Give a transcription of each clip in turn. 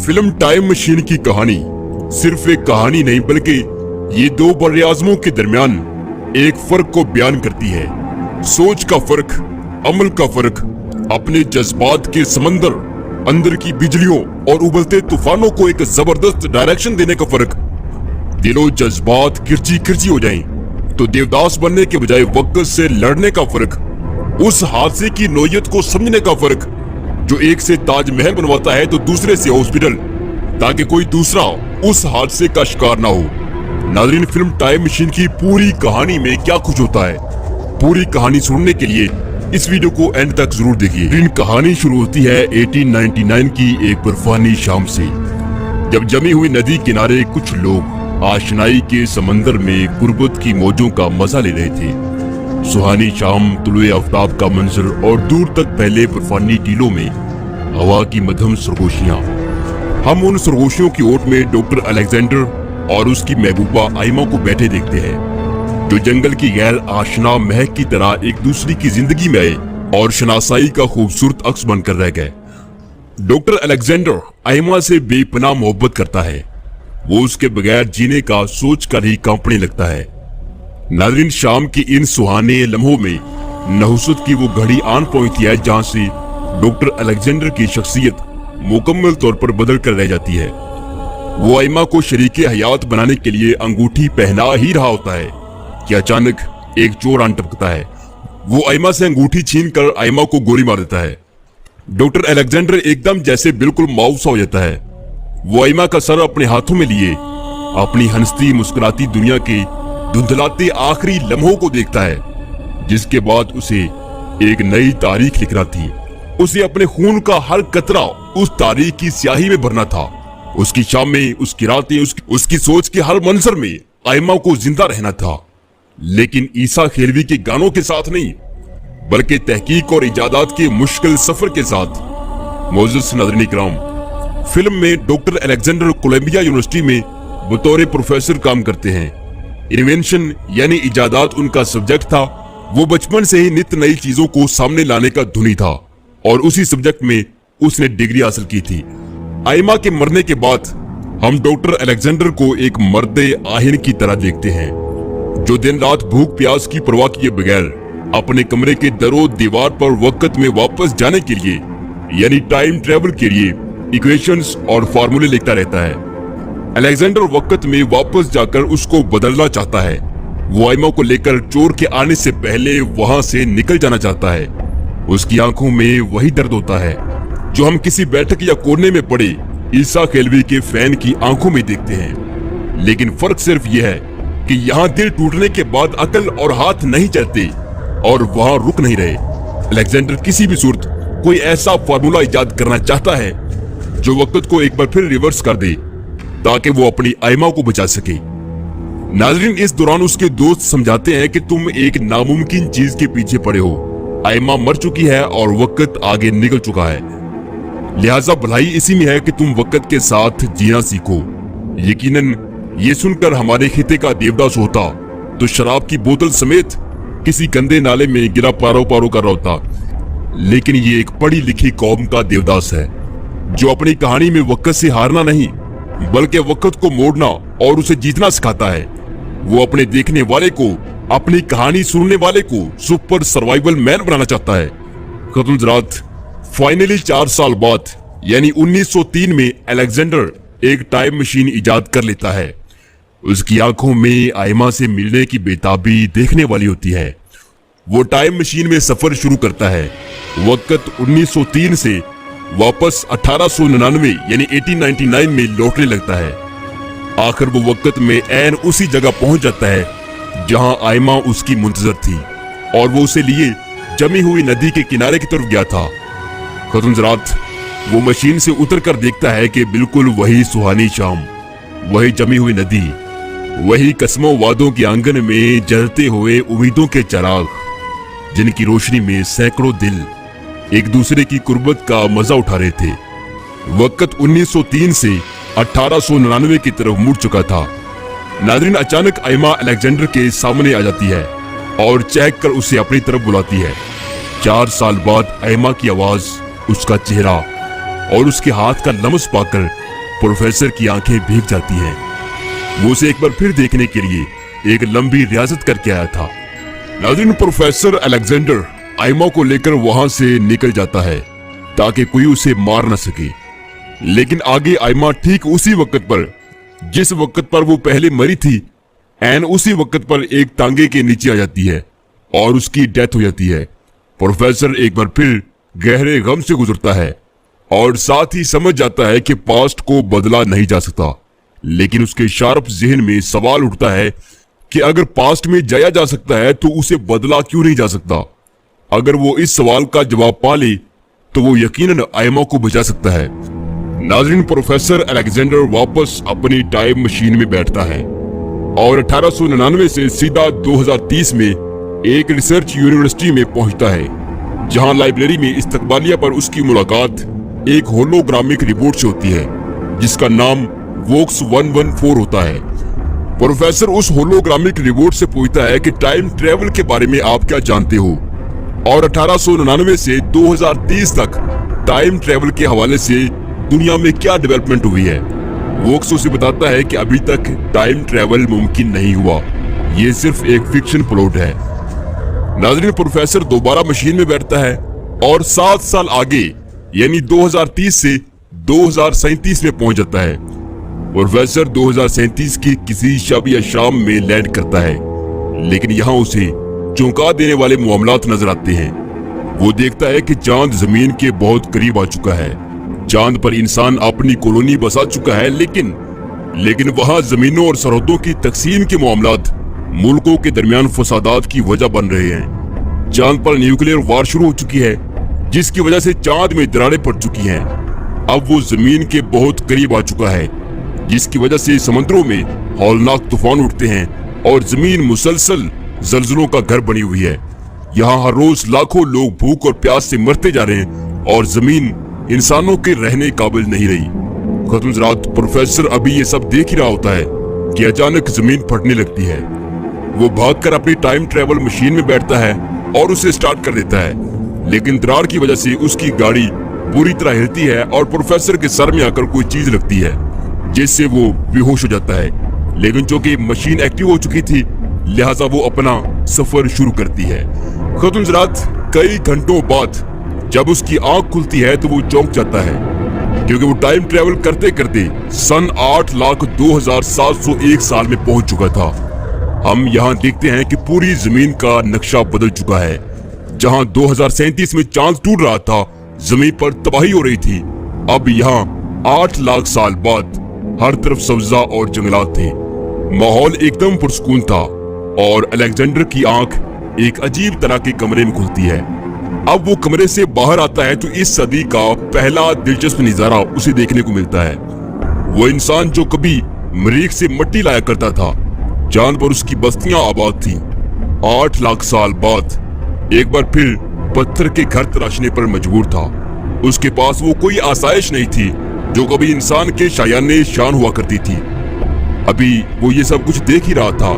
Film time machine की कहानी सिर्फ एक कहानी नहीं बल्कि ये दो बर्रे-आज़मों के दरमियान एक फर्क को बयान करती है। सोच का फर्क, अमल का फर्क, अपने जज्बात के समंदर, अंदर की बिजलियों और उबलते तूफानों को एक जबरदस्त डायरेक्शन देने का फर्क। दिलो जज्बात किरची किरची हो जाएं तो देवदास बनने के बजाय वक्त से लड़ने का फर्क। उस हादसे की नोयत को समझने का फर्क जो एक से ताजमहल बनवाता है तो दूसरे से हॉस्पिटल, ताकि कोई दूसरा उस हादसे का शिकार ना हो। नाज़रीन, फिल्म टाइम मशीन की पूरी कहानी में क्या कुछ होता है, पूरी कहानी सुनने के लिए इस वीडियो को एंड तक जरूर देखिए। कहानी शुरू होती है 1899 की एक बर्फानी शाम से, जब जमी हुई नदी किनारे कुछ लोग आशनाई के समंदर में गुर्बत की मौजों का मजा ले रहे थे। सुहानी शाम, तुलुए आफ्ताब का मंजर और दूर तक फैले बर्फानी टीलों में हवा की मध्यम सरगोशियां। हम उन सरगोशियों की ओट में डॉक्टर अलेक्जेंडर और उसकी महबूबा आइमा को बैठे देखते हैं, जो जंगल की गैर आशना महक की तरह एक दूसरे की जिंदगी में आए और शनासाई का खूबसूरत अक्स बनकर रह गए। डॉक्टर अलेक्जेंडर आइमा से बेपनाह मोहब्बत करता है। वो उसके बगैर जीने का सोच कर ही कांपने लगता है। नाज़रीन, शाम की इन सुहाने लम्हों में नहुसत की वो घड़ी आन पहुंचती है जहां से डॉक्टर अलेक्जेंडर की शख्सियत मुकम्मल तौर पर बदल कर रह जाती है। वो आइमा को शरीके हयात बनाने के लिए अंगूठी पहना ही रहा होता है कि अचानक एक चोर आन टपकता है। वो आइमा से अंगूठी छीन कर आइमा को गोली मार देता है। डॉक्टर अलेक्जेंडर एकदम जैसे बिल्कुल मायूस हो जाता है। वो आइमा का सर अपने हाथों में लिए अपनी हंसती मुस्कुराती दुनिया के धुंधलाते आखिरी लम्हों को देखता है, जिसके बाद उसे एक नई तारीख लिखना थी। उसे अपने खून का हर कतरा उस तारीख की स्याही में भरना था। उसकी शामें, उसकी रातें, उसकी सोच के हर मंजर में आइमा को जिंदा रहना था, लेकिन ईसा खेलवी के गानों के साथ नहीं, बल्कि तहकीक और इजादात के मुश्किल सफर के साथ। मोअज़्ज़िज़ नाज़रीन इकराम, फिल्म में डॉक्टर अलेक्जेंडर कोलंबिया यूनिवर्सिटी में बतौर प्रोफेसर काम करते हैं। इन्वेंशन यानी इजादात उनका सब्जेक्ट था। वो बचपन से ही नित नई चीजों को सामने लाने का धुनी था और उसी सब्जेक्ट में उसने डिग्री हासिल की थी। आइमा के मरने के बाद हम डॉक्टर अलेक्जेंडर को एक मर्दे आहिन की तरह देखते हैं, जो दिन रात भूख प्यास की परवाह किए बगैर अपने कमरे के दरो दीवार पर वक्त में वापस जाने के लिए यानी टाइम ट्रेवल के लिए इक्वेशंस और फार्मूले लिखता रहता है। अलेक्जेंडर वक्त में वापस जाकर उसको बदलना चाहता है। वो आइमा को लेकर चोर के आने से पहले वहां से निकल जाना चाहता है। उसकी आंखों में वही दर्द होता है जो हम किसी बैठक या कोने में पड़े ईसा खेलवी के फैन की आंखों में देखते हैं। लेकिन फर्क सिर्फ यह है कि यहाँ दिल टूटने के बाद अकल और हाथ नहीं चलते और वहां रुक नहीं रहे। अलेक्जेंडर किसी भी सूरत कोई ऐसा फार्मूला इजाद करना चाहता है जो वक्त को एक बार फिर रिवर्स कर दे, ताकि वो अपनी आइमा को बचा सके। नाज़रीन, इस दौरान उसके दोस्त समझाते हैं कि तुम एक नामुमकिन चीज के पीछे पड़े हो। आइमा मर चुकी है और वक्त आगे निकल चुका है, लिहाजा भलाई इसी में है कि तुम वक्त के साथ जीना सीखो। यकीनन ये सुनकर हमारे खिते का देवदास होता तो शराब की बोतल समेत किसी गंदे नाले में गिरा पारो पारो कर रहा होता। लेकिन ये एक पढ़ी लिखी कौम का देवदास है जो अपनी कहानी में वक्त से हारना नहीं बल्कि वक्त को मोड़ना और उसे जीतना सिखाता है। वो अपने देखने वाले को, अपनी कहानी सुनने वाले को सुपर सर्वाइवल मैन बनाना चाहता है। खतुलजरात, फाइनली 4 साल बाद यानी 1903 में अलेक्जेंडर एक टाइम मशीन इजाद कर लेता है। उसकी आंखों में आइमा से मिलने की बेताबी देखने वाली होती है। वो टाइम मशीन में सफर शुरू करता है। वक्त 1903 से वापस 1899 यानी 1899 में लौटने लगता है। आखिर वो वक्त में ऐन उसी जगह पहुंच जाता है जहां आइमा उसकी मुंतजर थी और वो उसे लिए जमी हुई नदी के किनारे की तरफ गया था। खतुनजरात, वो मशीन से उतर कर देखता है कि बिल्कुल वही सुहानी शाम, वही जमी हुई नदी, वही कस्मों वादों के आंगन में जलते हुए उम्मीदों के चिराग, जिनकी रोशनी में सैकड़ों दिल एक दूसरे की कुर्बत का मजा उठा रहे थे। वक्त 1903 से 1899 की तरफ मुड़ चुका था। नाज़रीन, अचानक आइमा अलेक्जेंडर के सामने आ जाती है और चहक कर उसे अपनी तरफ बुलाती है। 4 साल बाद आइमा की आवाज, उसका चेहरा और उसके हाथ का लम्स पाकर प्रोफेसर की आंखें भीग जाती हैं। वो उसे एक बार फिर देखने के लिए एक लंबी रियाजत करके आया था। नाज़रीन, प्रोफेसर अलेक्जेंडर आइमा को लेकर वहां से निकल जाता है ताकि कोई उसे मार न सके। लेकिन आगे आइमा ठीक उसी वक्त पर, जिस वक्त पर वो पहले मरी थी, एन उसी वक्त पर एक तांगे के नीचे आ जाती है और उसकी डेथ हो जाती है। प्रोफेसर एक बार फिर गहरे गम से गुजरता है और साथ ही समझ जाता है कि पास्ट को बदला नहीं जा सकता। लेकिन उसके शार्प ज़हन में सवाल उठता है कि अगर पास्ट में जाया जा सकता है तो उसे बदला क्यों नहीं जा सकता। अगर वो इस सवाल का जवाब पा ले तो वो यकीनन आइमा को बचा सकता है। नाज़रीन, प्रोफेसर अलेक्जेंडर वापस अपनी टाइम मशीन में बैठता है और 1899 से सीधा 2030 में एक रिसर्च यूनिवर्सिटी में पहुंचता है, जहां लाइब्रेरी में इस्तकबालिया पर उसकी मुलाकात एक होलोग्रामिक रिपोर्ट से होती है जिसका नाम वोक्स 114 होता है। प्रोफेसर उस होलोग्रामिक रिपोर्ट से पूछता है कि टाइम ट्रेवल के बारे में आप क्या जानते हो और 1899 से 2030 तक टाइम ट्रेवल के हवाले से दुनिया में क्या डेवलपमेंट हुई है। वोक्स उसे बताता है कि अभी तक टाइम ट्रेवल मुमकिन नहीं हुआ, ये सिर्फ एक फिक्शन प्लॉट है। नाज़रीन, प्रोफेसर दोबारा मशीन में बैठता है और 7 साल आगे यानी 2030 से 2037 में पहुंच जाता है। प्रोफेसर 2037 की किसी शब या शाम में लैंड करता है, लेकिन यहाँ उसे चौंका देने वाले मामलात नजर आते हैं। वो देखता है कि चांद जमीन के बहुत करीब आ चुका है। चांद पर इंसान अपनी कॉलोनी बसा चुका है, लेकिन वहाँ जमीनों और सरहदों की तकसीम के मामलात मुल्कों के दरमियान फसादात की वजह बन रहे हैं। चांद पर न्यूक्लियर वार शुरू हो चुकी है, जिसकी वजह से चांद में दरारें पड़ चुकी हैं। अब वो जमीन के बहुत करीब आ चुका है, जिसकी वजह से समंदरों में हौलनाक तूफान उठते हैं और जमीन मुसलसल जल्जलों का घर बनी हुई है। यहाँ हर रोज लाखों लोग भूख और प्यास से मरते जा रहे हैं और जमीन इंसानों के रहने काबिल नहीं रही। खत्म ज़रात, प्रोफेसर अभी ये सब देख ही रहा होता है कि अचानक जमीन फटने लगती है। वो भागकर अपनी टाइम ट्रेवल मशीन में बैठता है और उसे स्टार्ट कर देता है, लेकिन दरार की वजह से उसकी गाड़ी बुरी तरह हिलती है और प्रोफेसर के सर में आकर कोई चीज लगती है, जिससे वो बेहोश हो जाता है। लेकिन चूंकि मशीन एक्टिव हो चुकी थी, लिहाजा वो अपना सफर शुरू करती है। खत्म ज़रात, कई घंटों बाद जब उसकी आंख खुलती है तो वो चौंक जाता है, क्योंकि वो टाइम ट्रेवल करते करते सन 8,02,701 साल में पहुंच चुका था। हम यहाँ देखते हैं कि पूरी जमीन का नक्शा बदल चुका है। जहाँ 2037 में चांद टूट रहा था, जमीन पर तबाही हो रही थी, अब यहाँ 8 लाख साल बाद हर तरफ सब्जा और जंगलात थे। माहौल एकदम पुरसकून था और अलेक्जेंडर की आंख एक अजीब तरह के कमरे में खुलती है। अब वो कमरे से बाहर आता है तो इस सदी का पहला दिलचस्प नजारा उसे देखने को मिलता है। वो इंसान जो कभी मरीख से मिट्टी लाया करता था, चांद पर उसकी बस्तियां आबाद थी, 8 लाख साल बाद एक बार फिर पत्थर के घर तराशने पर मजबूर था। उसके पास वो कोई आसाइश नहीं थी जो कभी इंसान के शायाने शान हुआ करती थी। अभी वो ये सब कुछ देख ही रहा था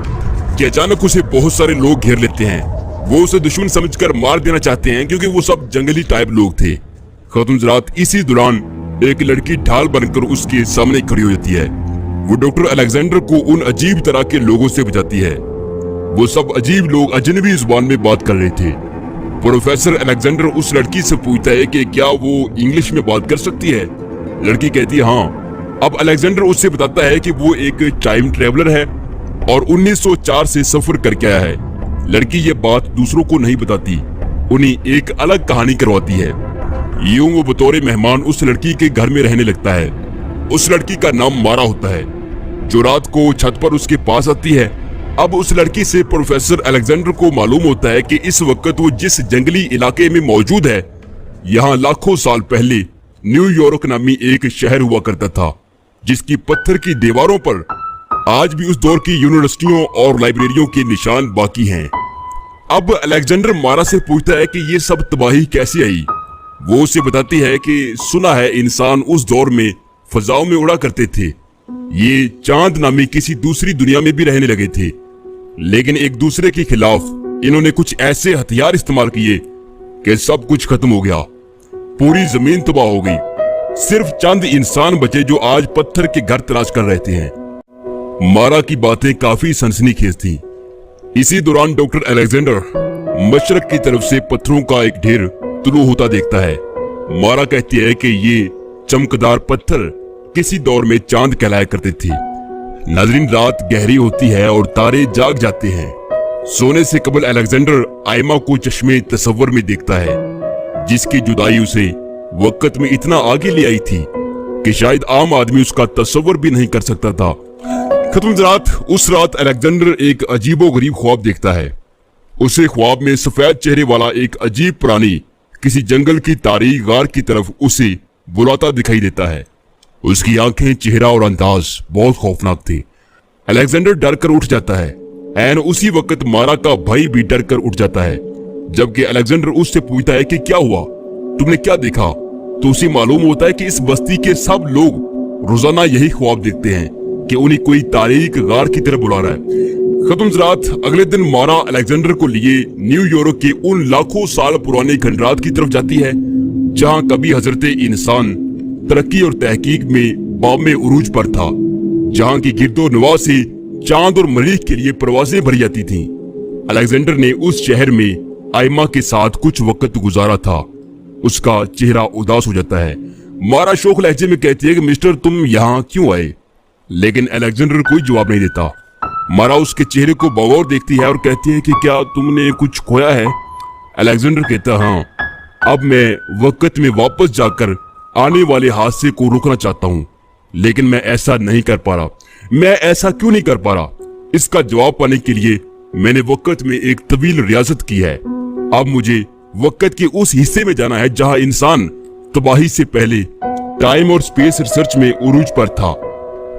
कि अचानक उसे बहुत सारे लोग घेर लेते हैं। वो उसे दुश्मन समझकर मार देना चाहते हैं, क्योंकि वो सब जंगली टाइप लोग थे। खत्म ज़रात, इसी दौरान एक लड़की ढाल बनकर उसके सामने खड़ी हो जाती है। वो डॉक्टर अलेक्जेंडर को उन अजीब तरह के लोगों से बचाती है। वो सब अजीब लोग अजनबी जुबान में बात कर रहे थे। प्रोफेसर अलेक्जेंडर उस लड़की से पूछता है कि क्या वो इंग्लिश में बात कर सकती है। लड़की कहती है हाँ। अब अलेक्जेंडर उससे बताता है कि वो एक टाइम ट्रेवलर है और 1904 से सफर करके आया है। लड़की ये बात दूसरों को नहीं बताती, उन्हें एक अलग कहानी करवाती है। यूं वो बतौर मेहमान उस लड़की के घर में रहने लगता है। उस लड़की का नाम मारा होता है, जो रात को छत पर उसके पास आती है। अब उस लड़की से प्रोफेसर अलेक्जेंडर को मालूम होता है कि इस वक्त वो जिस जंगली इलाके में मौजूद है, यहाँ लाखों साल पहले न्यूयॉर्क नामी एक शहर हुआ करता था, जिसकी पत्थर की दीवारों पर आज भी उस दौर की यूनिवर्सिटियों और लाइब्रेरियों के निशान बाकी हैं। अब अलेक्जेंडर मारा से पूछता है कि ये सब तबाही कैसे आई। वो उसे बताती है कि सुना है इंसान उस दौर में फजाओं में उड़ा करते थे, ये चांद नामी किसी दूसरी दुनिया में भी रहने लगे थे, लेकिन एक दूसरे के खिलाफ इन्होंने कुछ ऐसे हथियार इस्तेमाल किए कि सब कुछ खत्म हो गया। पूरी जमीन तबाह हो गई सिर्फ चंद इंसान बचे जो आज पत्थर के घर तलाश कर रहते हैं। मारा की बातें काफी सनसनीखेज थी। इसी दौरान डॉक्टर अलेक्जेंडर मशरक की तरफ से पत्थरों का एक ढेर तुलू होता देखता है। मारा कहती है कि ये चमकदार पत्थर किसी दौर में चांद कहलाया करते थे। नाज़रीन, रात गहरी होती है और तारे जाग जाते हैं। सोने से कबल अलेक्जेंडर आयमा को चश्मे तसव्वुर में देखता है, जिसकी जुदाई उसे वक्त में इतना आगे ले आई थी कि शायद आम आदमी उसका तसव्वुर भी नहीं कर सकता था। खत्म रात, उस रात अलेक्जेंडर एक अजीबोगरीब ख्वाब देखता है। उसे ख्वाब में सफेद चेहरे वाला एक अजीब प्राणी किसी जंगल की तारीख गार की तरफ उसे बुलाता दिखाई देता है। उसकी आंखें, चेहरा और अंदाज बहुत खौफनाक थे। अलेक्जेंडर डर कर उठ जाता है। एन उसी वक्त मारा का भाई भी डर कर उठ जाता है। जबकि अलेक्जेंडर उससे पूछता है कि क्या हुआ, तुमने क्या देखा? तो उसे मालूम होता है कि इस बस्ती के सब लोग रोजाना यही ख्वाब देखते हैं कि उन्हें कोई तारीख गार की तरफ बुला रहा है। खत्म रात, अगले दिन मारा अलेक्जेंडर को लिए न्यूयॉर्क के उन लाखों साल पुराने खंडरात की तरफ जाती है जहां कभी हजरत इंसान तरक्की और तहकीक में बामे उरूज पर था, जहां की गिरदो नवा से चांद और मरीख के लिए परवाजें भरी जाती थीं। अलेक्जेंडर ने उस शहर में आयमा के साथ कुछ वक्त गुजारा था। उसका चेहरा उदास हो जाता है। मारा शोक लहजे में कहती है कि मिस्टर, तुम यहाँ क्यों आए? लेकिन अलेक्जेंडर कोई जवाब नहीं देता। मारा उसके चेहरे को बगौर देखती है और कहती है कि क्या तुमने कुछ खोया है? अलेक्जेंडर कहता है, हाँ, अब मैं वक्त में वापस जाकर आने वाले हादसे को रोकना चाहता हूँ, लेकिन मैं ऐसा नहीं कर पा रहा। मैं ऐसा क्यों नहीं कर पा रहा? इसका जवाब पाने के लिए मैंने वक्त में एक तवील रियाजत की है। अब मुझे वक्त के उस हिस्से में जाना है जहां इंसान तबाही से पहले टाइम और स्पेस रिसर्च में उरूज पर था।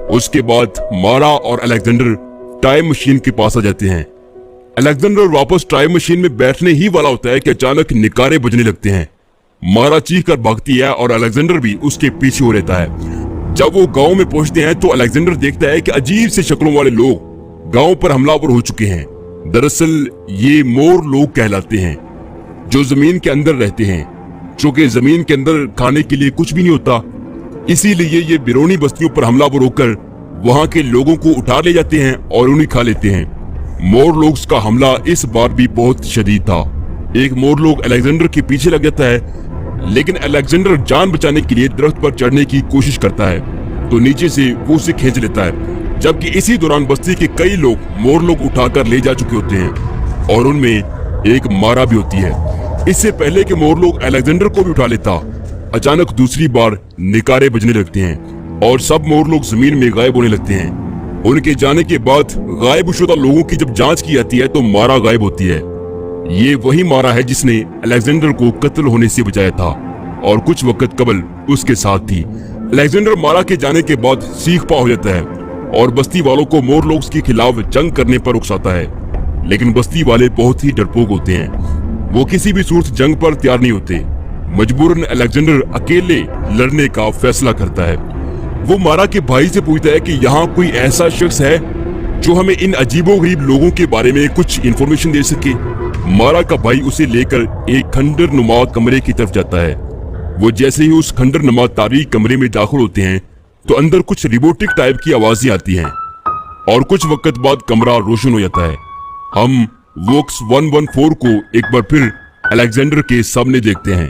उसके बाद मारा और अलेक्जेंडर टाइम मशीन के पास आ जाते हैं। अलेक्जेंडर वापस टाइम मशीन में बैठने ही वाला होता है कि अचानक निकारे बजने लगते हैं। मारा चीख कर भागती है और अलेक्जेंडर भी उसके पीछे हो रहता है। जब वो गांव में पहुंचते हैं तो अलेक्जेंडर देखता है कि अजीब से शक्लों वाले लोग गांव पर हमलावर हो चुके हैं। दरअसल ये मोर लोग कहलाते हैं, जो जमीन के अंदर रहते हैं। चूंकि जमीन के अंदर खाने के लिए कुछ भी नहीं होता, इसीलिए ये बिरोनी बस्तियों पर हमलावर होकर वहां के लोगों को उठा ले जाते हैं और उन्हें खा लेते हैं। मोर लोग का हमला इस बार भी बहुत शदीद था। एक मोर लोग अलेक्जेंडर के पीछे लग जाता है, लेकिन अलेक्जेंडर जान बचाने के लिए दरख्त पर चढ़ने की कोशिश करता है तो नीचे से वो उसे खींच लेता है। जबकि इसी दौरान बस्ती के कई लोग मोर लोग उठाकर ले जा चुके होते हैं और उनमें एक मारा भी होती है। इससे पहले कि मोर लोग अलेक्जेंडर को भी उठा लेता, अचानक दूसरी बार निकारे बजने लगते हैं और सब मोर लोग जमीन में गायब होने लगते हैं। उनके जाने के बाद गायबशुदा लोगों की जब जांच की जाती है तो मारा गायब होती है। ये वही मारा है जिसने अलेक्जेंडर को कत्ल होने से बचाया था और कुछ वक्त कबल उसके साथ थी। अलेक्जेंडर मारा के जाने के बाद सीख पा हो जाता है और बस्ती वालों को मोर लोग के खिलाफ जंग करने पर उकसाता है। लेकिन बस्ती वाले बहुत ही डरपोक होते हैं। वो किसी भी सूरत जंग पर तैयार नहीं होते। मजबूरन अलेक्जेंडर अकेले लड़ने का फैसला करता है। वो मारा के भाई से पूछता है कि यहाँ कोई ऐसा शख्स है जो हमें इन अजीबोगरीब लोगों के बारे में कुछ इंफॉर्मेशन दे सके। मारा का भाई उसे लेकर एक खंडर नुमा कमरे की तरफ जाता है। वो जैसे ही उस खंडर नुमा तारीख कमरे में दाखिल होते हैं तो अंदर कुछ रोबोटिक टाइप की आवाजें आती हैं और कुछ वक्त बाद कमरा रोशन हो जाता है। हम वोक्स 114 को एक बार फिर अलेक्जेंडर के सामने देखते हैं।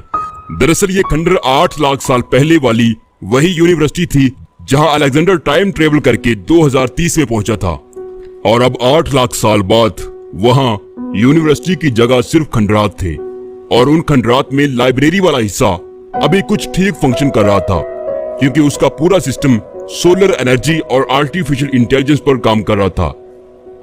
दरअसल ये खंडर 8 लाख साल पहले वाली वही यूनिवर्सिटी थी जहां अलेक्जेंडर टाइम ट्रेवल करके 2030 में पहुंचा था और अब 8 लाख साल बाद वहां यूनिवर्सिटी की जगह सिर्फ खंडरात थे और उन खंडरात में लाइब्रेरी वाला हिस्सा अभी कुछ ठीक फंक्शन कर रहा था क्योंकि उसका पूरा सिस्टम सोलर एनर्जी और आर्टिफिशियल इंटेलिजेंस पर काम कर रहा था।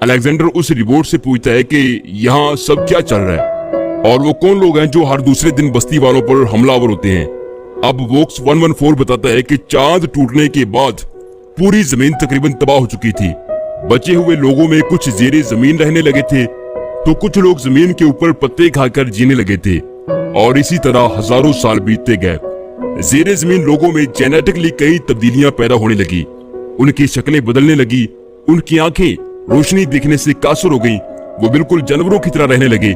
अलेक्जेंडर उस रिपोर्ट से पूछता है कि यहाँ सब क्या चल रहा है और वो कौन लोग हैं जो हर दूसरे दिन बस्ती वालों पर हमलावर होते हैं। अब वोक्स 114 बताता है कि चांद टूटने के बाद पूरी जमीन तकरीबन तबाह हो चुकी थी। बचे हुए लोगों में कुछ जेरे जमीन रहने लगे थे तो कुछ लोग जमीन के ऊपर पत्ते खाकर जीने लगे थे और इसी तरह हजारों साल बीतते गए। जेरे जमीन लोगों में जेनेटिकली कई तब्दीलियां पैदा होने लगी। उनकी शक्लें बदलने लगी, उनकी आंखें रोशनी दिखने से कासर हो गई। वो बिल्कुल जानवरों की तरह रहने लगे।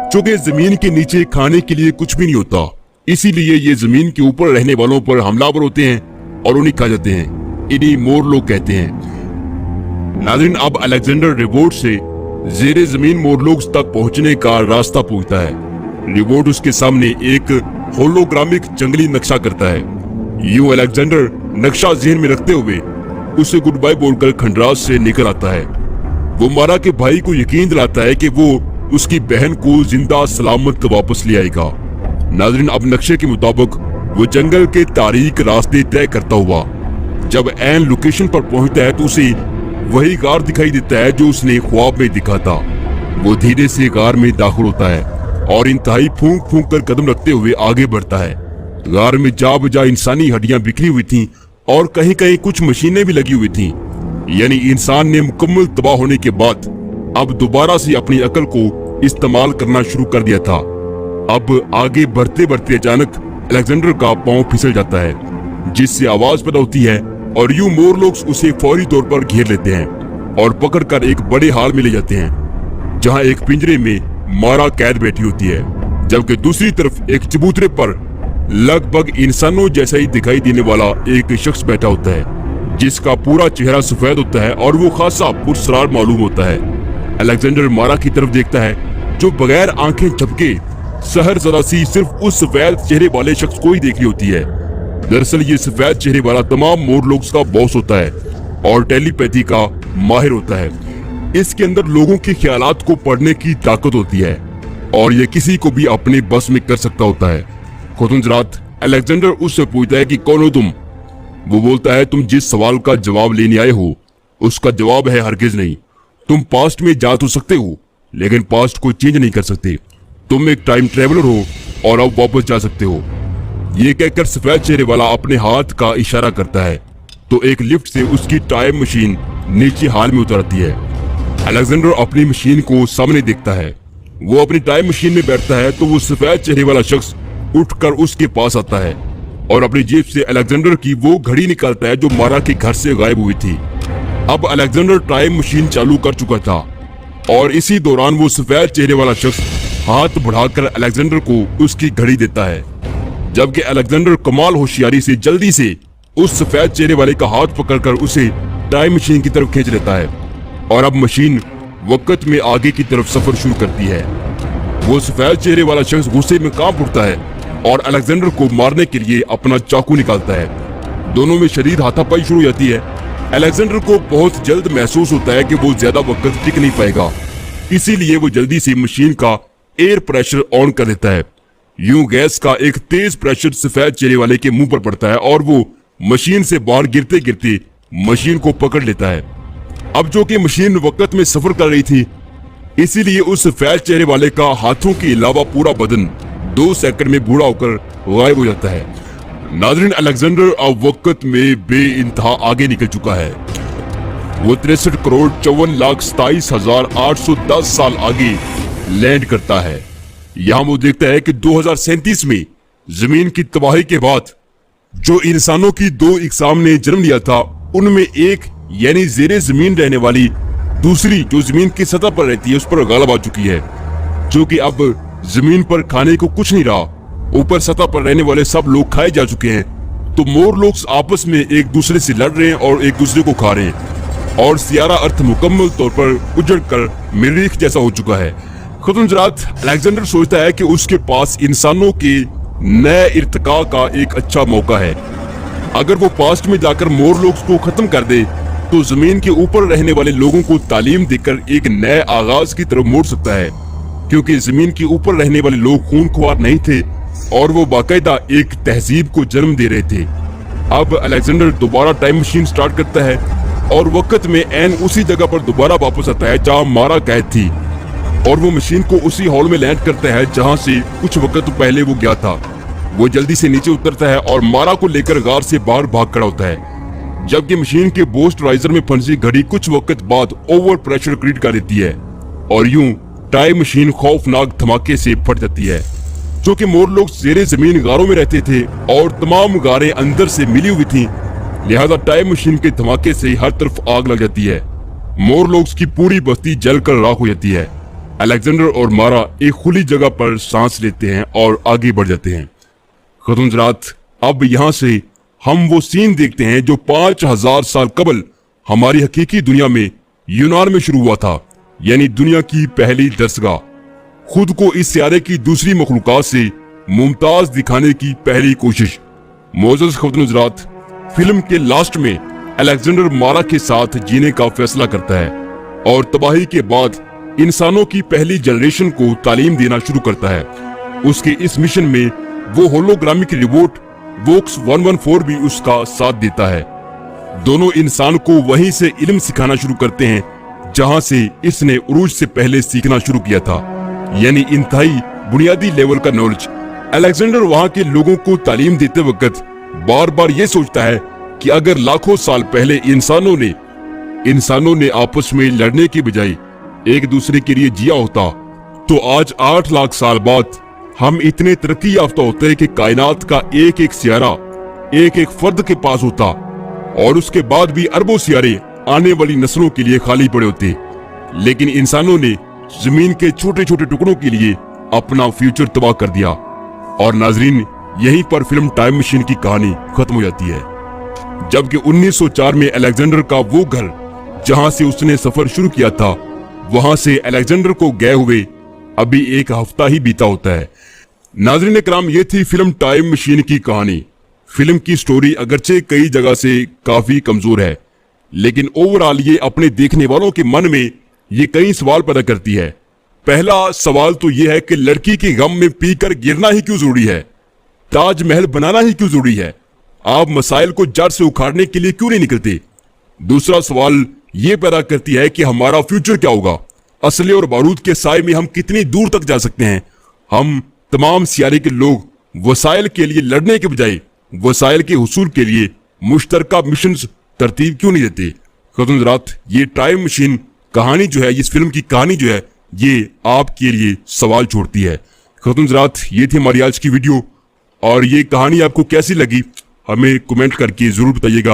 चूंकि जमीन के नीचे खाने के लिए कुछ भी नहीं होता इसीलिए ये जमीन के ऊपर रहने वालों पर हमलावर होते हैं और उन्हें खा जाते हैं। इन्हीं मोर लोग कहते हैं। नाज़रीन, अब अलेक्जेंडर रिवोर्ड से जेरे जमीन मोरलोग्स तक पहुंचने का रास्ता पूछता है। रिवोर्ड उसके सामने एक होलोग्रामिक जंगली नक्शा करता है। यूं अलेक्जेंडर नक्शा जेहन में रखते हुए उसे गुड बाय बोलकर खंडराज से निकल आता है। वो मारा के भाई को यकीन दिलाता है कि वो उसकी बहन को जिंदा सलामत वापस ले आएगा। नाज़रीन, अब नक्शे के मुताबिक वो जंगल के तारीक रास्ते तय करता हुआ जब ऐन लोकेशन पर पहुंचता है तो उसे वही गार दिखाई देता है जो उसने ख्वाब में दिखा था। वो धीरे से गार में दाखिल होता है और इंतहाई फूंक फूंक कर कदम रखते हुए आगे बढ़ता है। गार में जा बजा इंसानी हड्डियां बिखरी हुई थीं और कहीं कहीं कुछ मशीनें भी लगी हुई थीं। यानी इंसान ने मुकम्मल तबाह होने के बाद अब दोबारा से अपनी अकल को इस्तेमाल करना शुरू कर दिया था। अब आगे बढ़ते बढ़ते अचानक अलेक्जेंडर का पांव फिसल जाता है, जिससे आवाज पैदा होती है और यूं मोरलोग्स उसे फौरी तौर पर घेर लेते हैं और पकड़कर एक बड़े हाल में ले जाते हैं, जहां एक पिंजरे में मारा कैद बैठी होती है, जबकि दूसरी तरफ एक चबूतरे पर लगभग इंसानों जैसा ही दिखाई देने वाला एक शख्स बैठा होता है, जिसका पूरा चेहरा सफेद होता है और वो खासा पुरस्कार मालूम होता है। अलेक्जेंडर मारा की तरफ देखता है, जो बगैर आंखें झपके सहर जरा सी सिर्फ उस सफेद चेहरे वाले शख्स को ही देख रही होती है। दरअसल ये सफेद चेहरे वाला तमाम मोरलोग्स का बॉस होता है और टेलीपैथी का माहिर होता है। इसके अंदर लोगों के ख्यालात को पढ़ने की ताकत होती है और ये किसी को भी अपने बस में कर सकता होता है। खुदुनजरात, अलेक्जेंडर उससे पूछता है कि कौन हो तुम। वो बोलता है, तुम जिस सवाल का जवाब लेने आए हो उसका जवाब है हरगिज नहीं। तुम पास्ट में जा तो सकते हो लेकिन पास्ट को चेंज नहीं कर सकते। तुम एक टाइम ट्रेवलर हो और अब वापस जा सकते हो। ये कहकर सफेद चेहरे वाला अपने हाथ का इशारा करता है तो एक लिफ्ट से उसकी टाइम मशीन नीचे हाल में उतरती है। अलेक्जेंडर अपनी मशीन को सामने देखता है। वो अपनी टाइम मशीन में बैठता है तो वो सफेद चेहरे वाला शख्स उठकर उसके पास आता है और अपनी जेब से अलेक्जेंडर की वो घड़ी निकालता है जो मारा के घर से गायब हुई थी। अब अलेक्जेंडर टाइम मशीन चालू कर चुका था और इसी दौरान वो सफेद चेहरे वाला शख्स हाथ बढ़ाकर अलेक्जेंडर को उसकी घड़ी देता है, जबकि अलेक्जेंडर कमाल होशियारी से जल्दी से उस सफेद चेहरे वाले का हाथ पकड़कर उसे टाइम मशीन की तरफ खींच लेता है और अब मशीन वक्त में आगे की तरफ सफर शुरू करती है। वो सफेद चेहरे वाला शख्स गुस्से में कांप उठता है और अलेक्जेंडर को मारने के लिए अपना चाकू निकालता है। दोनों में शदीद हाथापाई शुरू हो जाती है। अलेक्जेंडर को बहुत जल्द महसूस होता है कि वो ज्यादा वक्त टिक नहीं पाएगा, इसीलिए वो जल्दी से मशीन का एयर प्रेशर ऑन कर देता है। यूं गैस का एक तेज प्रेशर सफेद चेहरे वाले के मुंह पर पड़ता है और वो मशीन से बाहर गिरते गिरते मशीन को पकड़ लेता है। अब जो कि मशीन वक्त में सफर कर रही थी, इसीलिए उस सफेद चेहरे वाले का हाथों के अलावा पूरा बदन 2 सेकंड में बूढ़ा होकर गायब हो जाता है। नाज़रीन, अलेक्जेंडर अब वक्त में बेइंतहा आगे निकल चुका है। वो 63,54,27,810 साल आगे लैंड करता है। यहाँ वो देखता है कि 2037 में जमीन की तबाही के बाद जो इंसानों की 2 इकसाम ने जन्म लिया था, उनमें एक यानी जेरे जमीन रहने वाली, दूसरी जो जमीन की सतह पर रहती है उस पर गालिब आ चुकी है, जो कि अब जमीन पर खाने को कुछ नहीं रहा। ऊपर सतह पर रहने वाले सब लोग खाए जा चुके हैं, तो मोर लोग आपस में एक दूसरे से लड़ रहे हैं और एक दूसरे को खा रहे हैं और सियारा अर्थ मुकम्मल तौर पर उजड़ कर मरीख जैसा हो चुका है। खुदुनजरात, अलेक्जेंडर सोचता है कि उसके पास इंसानों के नए इर्तिका का एक अच्छा मौका है। अगर वो पास्ट में जाकर मोर लोग को खत्म कर दे तो जमीन के ऊपर रहने वाले लोगों को तालीम देकर एक नए आगाज की तरफ मोड़ सकता है, क्योंकि जमीन के ऊपर रहने वाले लोग खूनख्वार नहीं थे और वो बाकायदा एक तहजीब को जन्म दे रहे थे। अब अलेक्जेंडर दोबारा टाइम मशीन स्टार्ट करता है और वक्त में ऐन उसी जगह पर दोबारा वापस आता है जहां मारा कैद थी, और वो मशीन को उसी हॉल में लैंड करता है जहां से कुछ वक्त पहले वो गया था। वो जल्दी से नीचे उतरता है और मारा को लेकर गार से बाहर भाग खड़ा होता है, जबकि मशीन के बोस्ट राइजर में फंसी घड़ी कुछ वक्त बाद ओवर प्रेशर क्रिएट कर देती है और यूं टाइम मशीन खौफनाक धमाके से फट जाती है। जो कि मोर लोग जेरे जमीन गारों में रहते थे और तमाम गारें अंदर से मिली हुई थी, लिहाजा टाइम मशीन के धमाके से हर तरफ आग लग जाती है। मोर लोग की पूरी बस्ती जलकर राख हो जाती है। अलेक्जेंडर और मारा एक खुली जगह पर सांस लेते हैं और आगे बढ़ जाते हैं। खतून हज़रात, अब यहाँ से हम वो सीन देखते हैं जो 5000 साल कबल हमारी हकीकी दुनिया में यूनान में शुरू हुआ था, यानी दुनिया की पहली दरसगाह। खुद को इस सियारे की दूसरी मखलूकात से मुमताज दिखाने की पहली कोशिश। मोअज़्ज़ज़ खतून हज़रात, फिल्म के लास्ट में अलेक्जेंडर मारा के साथ जीने का फैसला करता है और तबाही के बाद इंसानों की पहली जनरेशन को तालीम देना शुरू करता है। उसके इस मिशन में वो होलोग्रामिक रिबोट वोक्स 114 भी उसका साथ देता है। दोनों इंसान को वहीं से इल्म सिखाना शुरू करते हैं जहां से इसने उरूज से पहले सीखना शुरू किया था, यानी इंतहाई बुनियादी लेवल का नॉलेज। अलेक्जेंडर वहां के लोगों को तालीम देते वक्त बार बार ये सोचता है कि अगर लाखों साल पहले इंसानों ने आपस में लड़ने के बजाय एक दूसरे के लिए जिया होता, तो आज 8 लाख साल बाद हम इतने तरक्की याफ्ता होते कि कायनात का एक एक सियारा एक एक फर्द के पास होता और उसके बाद भी अरबों सियारे आने वाली नस्लों के लिए खाली पड़े होते। लेकिन इंसानों ने जमीन के छोटे छोटे टुकड़ों के लिए अपना फ्यूचर तबाह कर दिया। और नाजरीन, यहीं पर फिल्म टाइम मशीन की कहानी खत्म हो जाती है, जबकि 1904 में अलेक्जेंडर का वो घर जहां से उसने सफर शुरू किया था, वहां से अलेक्जेंडर को गए हुए अभी एक हफ्ता ही बीता होता है। नाज़रीन इकराम, ये थी फिल्म टाइम मशीन की कहानी। फिल्म की स्टोरी अगरचे कई जगह से काफी कमजोर है, लेकिन ओवरऑल ये अपने देखने वालों के मन में ये कई सवाल पैदा करती है। पहला सवाल तो ये है कि लड़की के गम में पीकर गिरना ही क्यों जरूरी है? ताजमहल बनाना ही क्यों जरूरी है? आप मसाइल को जड़ से उखाड़ने के लिए क्यों नहीं निकलते? दूसरा सवाल ये पैदा करती है कि हमारा फ्यूचर क्या होगा? असले और बारूद के साए में हम कितनी दूर तक जा सकते हैं? हम तमाम सियारे के लोग वसाइल के लिए लड़ने के बजाय वसाइल के हुसूल के लिए मुश्तरका मिशन तरतीब क्यों नहीं देते? खतून हज़रात, ये टाइम मशीन कहानी जो है, इस फिल्म की कहानी जो है, ये आपके लिए सवाल छोड़ती है। खतून हज़रात, ये थी हमारी आज की वीडियो, और ये कहानी आपको कैसी लगी हमें कमेंट करके जरूर बताइएगा।